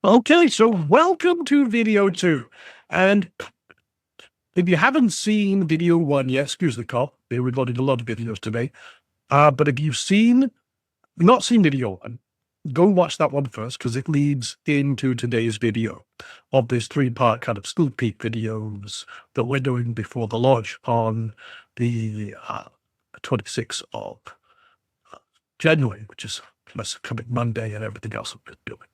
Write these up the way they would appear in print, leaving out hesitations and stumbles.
Okay, so welcome to video 2. And if you haven't seen video 1 yet, excuse the call, we recorded a lot of videos today. But if you've not seen video 1, go watch that one first because it leads into today's video of this 3-part kind of sneak peek videos that we're doing before the launch on the 26th of January, which is coming Monday and everything else we're doing.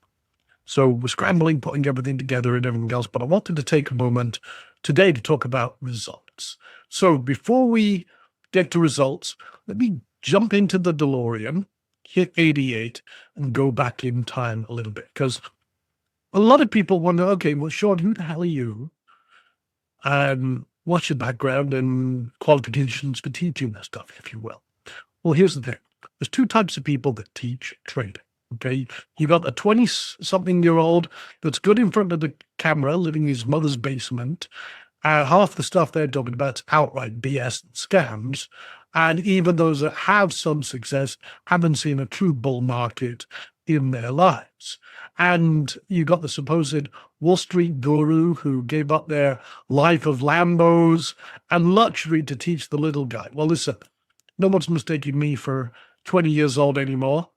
So we're scrambling, putting everything together and everything else, but I wanted to take a moment today to talk about results. So before we get to results, let me jump into the DeLorean, hit 88, and go back in time a little bit. Because a lot of people wonder, okay, well, Sean, who the hell are you? And what's your background and qualifications for teaching this stuff, if you will? Well, here's the thing. There's 2 types of people that teach trading. Okay, you got a 20-something-year-old that's good in front of the camera, living in his mother's basement. Half the stuff they're talking about is outright BS and scams. And even those that have some success haven't seen a true bull market in their lives. And you got the supposed Wall Street guru who gave up their life of Lambos and luxury to teach the little guy. Well, listen, no one's mistaking me for 20 years old anymore.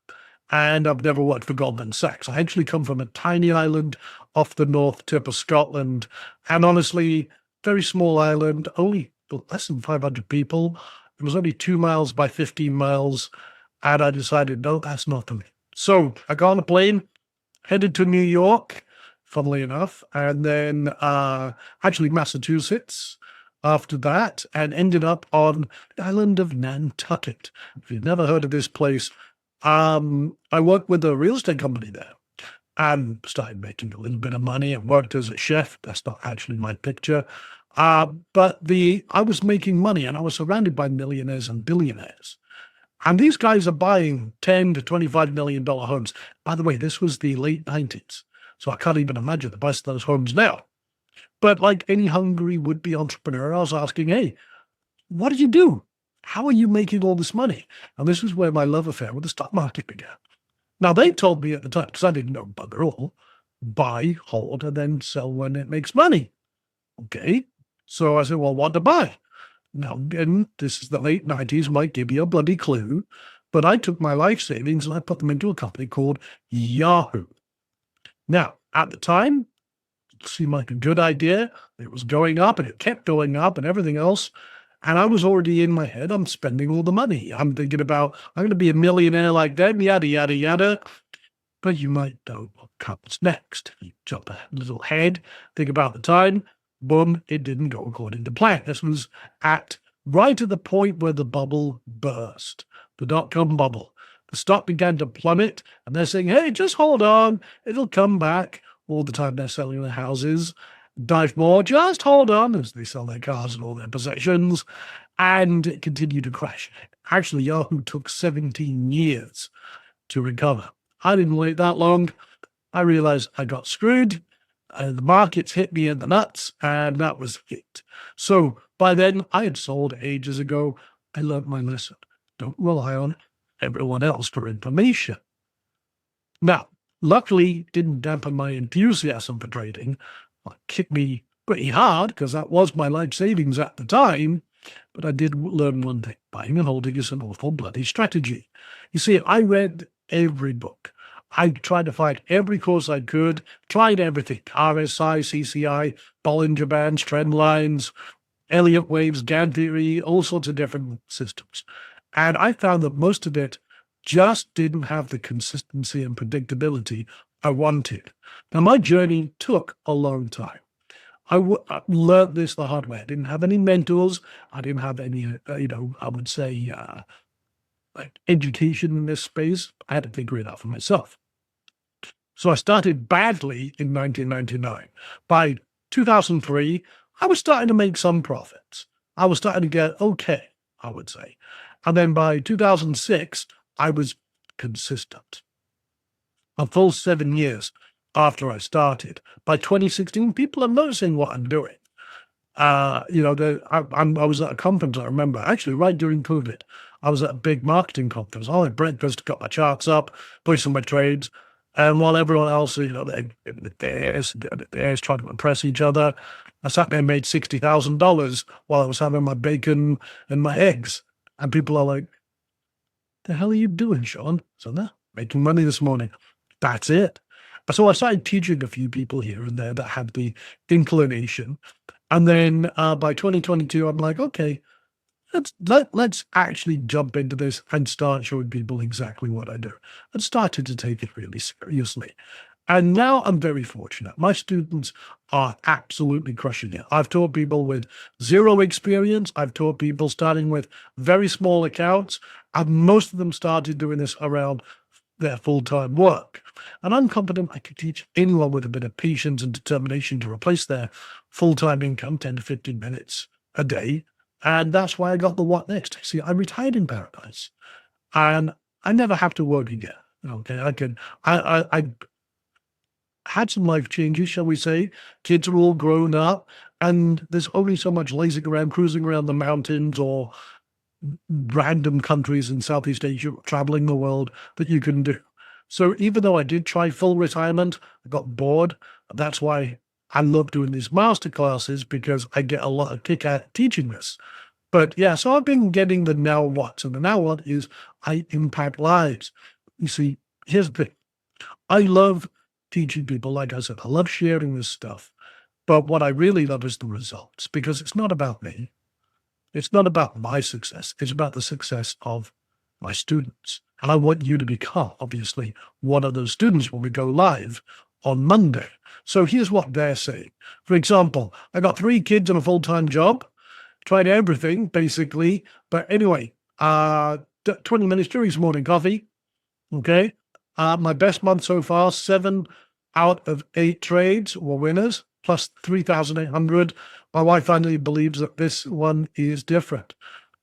And I've never worked for Goldman Sachs. I actually come from a tiny island off the north tip of Scotland. And honestly, very small island, only less than 500 people. It was only 2 miles by 15 miles. And I decided, no, that's not for me. So I got on a plane, headed to New York, funnily enough, and then actually Massachusetts after that, and ended up on the island of Nantucket. If you've never heard of this place, I worked with a real estate company there and started making a little bit of money and worked as a chef. That's not actually my picture. But I was making money and I was surrounded by millionaires and billionaires. And these guys are buying $10 to $25 million homes. By the way, this was the late 90s. So I can't even imagine the price of those homes now. But like any hungry would-be entrepreneur, I was asking, hey, what did you do? How are you making all this money? And this is where my love affair with the stock market began. Now, they told me at the time, because I didn't know bugger all, buy, hold, and then sell when it makes money. Okay. So I said, well, what to buy? Now, again, this is the late 90s, might give you a bloody clue, but I took my life savings and I put them into a company called Yahoo. Now, at the time, it seemed like a good idea. It was going up and it kept going up and everything else. And I was already in my head, I'm spending all the money. I'm thinking about, I'm going to be a millionaire like them, yada, yada, yada. But you might know what comes next. You jump a little ahead, think about the time, boom, it didn't go according to plan. This was right at the point where the bubble burst, the dot-com bubble. The stock began to plummet, and they're saying, hey, just hold on, it'll come back. All the time they're selling their houses. Dive more, just hold on, as they sell their cars and all their possessions, and it continued to crash. Actually, Yahoo took 17 years to recover. I didn't wait that long. I realized I got screwed, and the markets hit me in the nuts, and that was it. So by then, I had sold ages ago. I learned my lesson. Don't rely on everyone else for information. Now, luckily, didn't dampen my enthusiasm for trading. It kicked me pretty hard because that was my life savings at the time. But I did learn one thing. Buying and holding is an awful bloody strategy. You see, I read every book. I tried to find every course I could, tried everything. RSI, CCI, Bollinger Bands, trend lines, Elliott waves, Gann theory, all sorts of different systems. And I found that most of it just didn't have the consistency and predictability I wanted. Now, my journey took a long time. I learned this the hard way. I didn't have any mentors. I didn't have any, I would say, education in this space. I had to figure it out for myself. So I started badly in 1999. By 2003, I was starting to make some profits. I was starting to get okay, I would say. And then by 2006, I was consistent. A full 7 years after I started. By 2016, people are noticing what I'm doing. I was at a conference, I remember, actually right during COVID. I was at a big marketing conference. I had breakfast, got my charts up, pushed some my trades, And while everyone else, they're trying to impress each other, I sat there and made $60,000 while I was having my bacon and my eggs. And people are like, the hell are you doing, Sean? So no, making money this morning. That's it. So I started teaching a few people here and there that had the inclination. And then by 2022, I'm like, okay, let's actually jump into this and start showing people exactly what I do. And started to take it really seriously. And now I'm very fortunate. My students are absolutely crushing it. I've taught people with zero experience. I've taught people starting with very small accounts. And most of them started doing this around their full-time work. And I'm confident I could teach anyone with a bit of patience and determination to replace their full-time income, 10 to 15 minutes a day. And that's why I got the what next. See, I retired in paradise and I never have to work again. Okay. I had some life changes, shall we say. Kids are all grown up and there's only so much lazing around, cruising around the mountains or random countries in Southeast Asia, traveling the world that you can do. So even though I did try full retirement, I got bored. That's why I love doing these masterclasses because I get a lot of kick out teaching this. But yeah, so I've been getting the now what. And the now what is I impact lives. You see, here's the thing. I love teaching people. Like I said, I love sharing this stuff. But what I really love is the results because it's not about me. It's not about my success. It's about the success of my students. And I want you to become, obviously, one of those students when we go live on Monday. So here's what they're saying. For example, I got 3 kids and a full-time job, tried everything, basically. But anyway, 20 minutes during his morning coffee. Okay. My best month so far, 7 out of 8 trades were winners, plus 3,800. My wife finally believes that this one is different.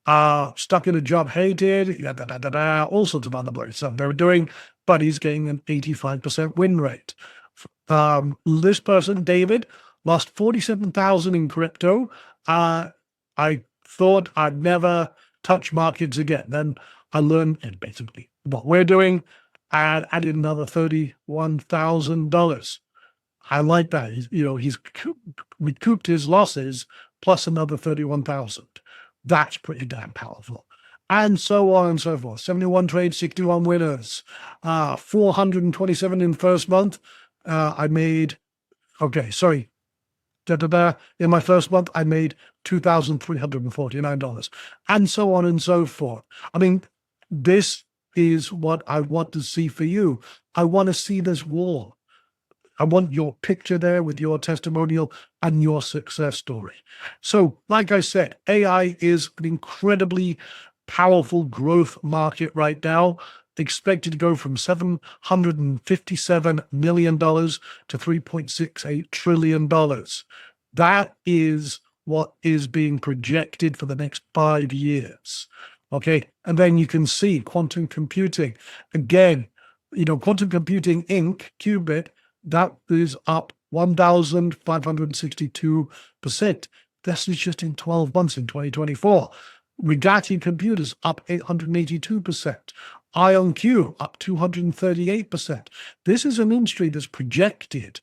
Stuck in a job, hated, all sorts of other stuff they were doing, but he's getting an 85% win rate. This person, David, lost 47,000 in crypto. I thought I'd never touch markets again. Then I learned basically what we're doing and added another $31,000. I like that. He's recouped his losses plus another 31,000. That's pretty damn powerful. And so on and so forth. 71 trades, 61 winners, 427 in the first month. I made, in my first month, I made $2,349 and so on and so forth. I mean, this is what I want to see for you. I want to see this wall. I want your picture there with your testimonial and your success story. So, like I said, AI is an incredibly powerful growth market right now, expected to go from $757 million to $3.68 trillion. That is what is being projected for the next 5 years. Okay. And then you can see quantum computing. Again, Quantum Computing Inc., Qubit, that is up 1,562%. This is just in 12 months in 2024. Rigetti Computers up 882%. IonQ up 238%. This is an industry that's projected,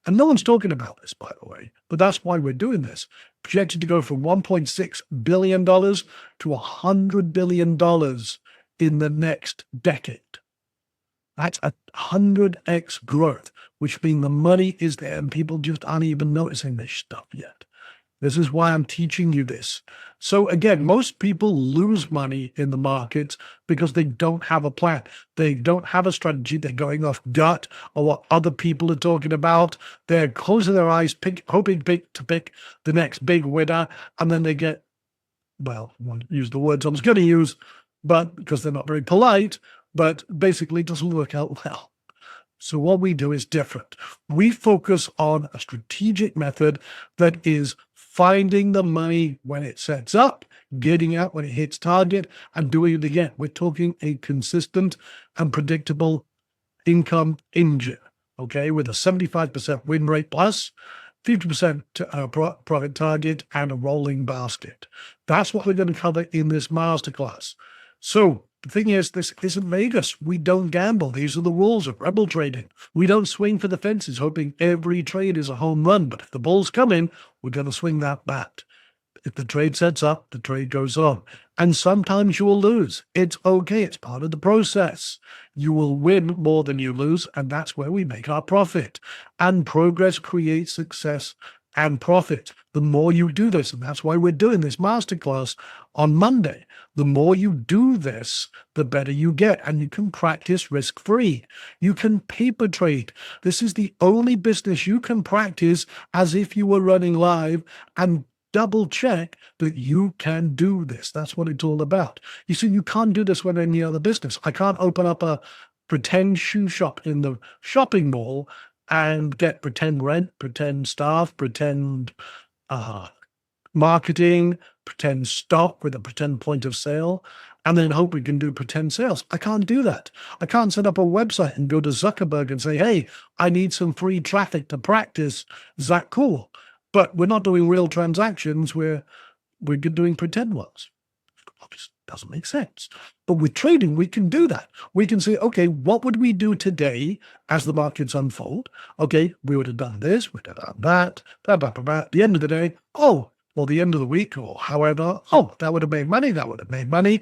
and no one's talking about this, by the way, but that's why we're doing this, projected to go from $1.6 billion to $100 billion in the next decade. That's a 100x growth, which means the money is there and people just aren't even noticing this stuff yet. This is why I'm teaching you this. So again, most people lose money in the markets because they don't have a plan. They don't have a strategy. They're going off gut or what other people are talking about. They're closing their eyes, hoping to pick the next big winner. And then they get, I won't use the words I was going to use, but because they're not very polite, but basically it doesn't work out well. So what we do is different. We focus on a strategic method that is finding the money when it sets up, getting out when it hits target, and doing it again. We're talking a consistent and predictable income engine, okay, with a 75% win rate plus 50% profit target and a rolling basket. That's what we're going to cover in this masterclass. So The thing is, this isn't Vegas. We don't gamble. These are the rules of rebel trading. We don't swing for the fences hoping every trade is a home run. But if the ball's coming, we're going to swing that bat. If the trade sets up, the trade goes on. And sometimes you will lose. It's okay. It's part of the process. You will win more than you lose, and that's where we make our profit. And progress creates success and profit. The more you do this, and that's why we're doing this masterclass on Monday, the more you do this, the better you get, and you can practice risk-free. You can paper trade. This is the only business you can practice as if you were running live and double check that you can do this. That's what it's all about. You see, you can't do this with any other business. I can't open up a pretend shoe shop in the shopping mall and get pretend rent, pretend staff, pretend marketing, pretend stock with a pretend point of sale, and then hope we can do pretend sales. I can't do that. I can't set up a website and go to Zuckerberg and say, hey, I need some free traffic to practice. Is that cool? But we're not doing real transactions. We're doing pretend ones. Obviously, doesn't make sense. But with trading, we can do that. We can say, okay, what would we do today as the markets unfold? Okay, we would have done this, we would have done that, blah, blah, blah, blah. At the end of the day, or the end of the week, or however, that would have made money, that would have made money.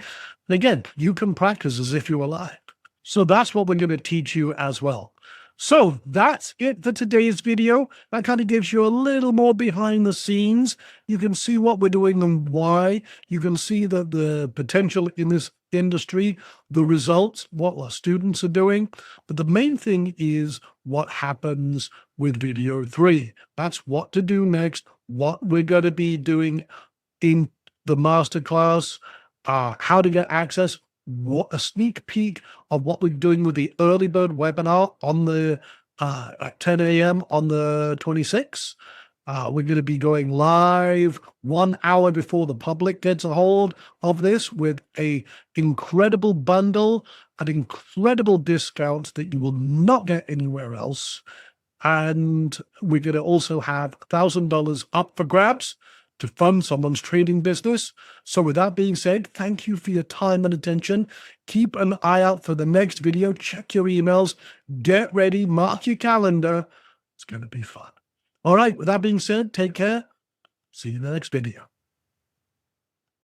And again, you can practice as if you were live. So that's what we're going to teach you as well. So that's it for today's video. That kind of gives you a little more behind the scenes. You can see what we're doing and why. You can see the potential in this industry, the results, what our students are doing. But the main thing is what happens with video 3. That's what to do next, what we're going to be doing in the masterclass, how to get access, what a sneak peek of what we're doing with the early bird webinar on the at 10 a.m. on the 26th. We're going to be going live 1 hour before the public gets a hold of this with a incredible bundle at incredible discounts that you will not get anywhere else. And we're going to also have $1,000 up for grabs to fund someone's trading business. So with that being said, thank you for your time and attention. Keep an eye out for the next video. Check your emails. Get ready. Mark your calendar. It's going to be fun. All right. With that being said, take care. See you in the next video.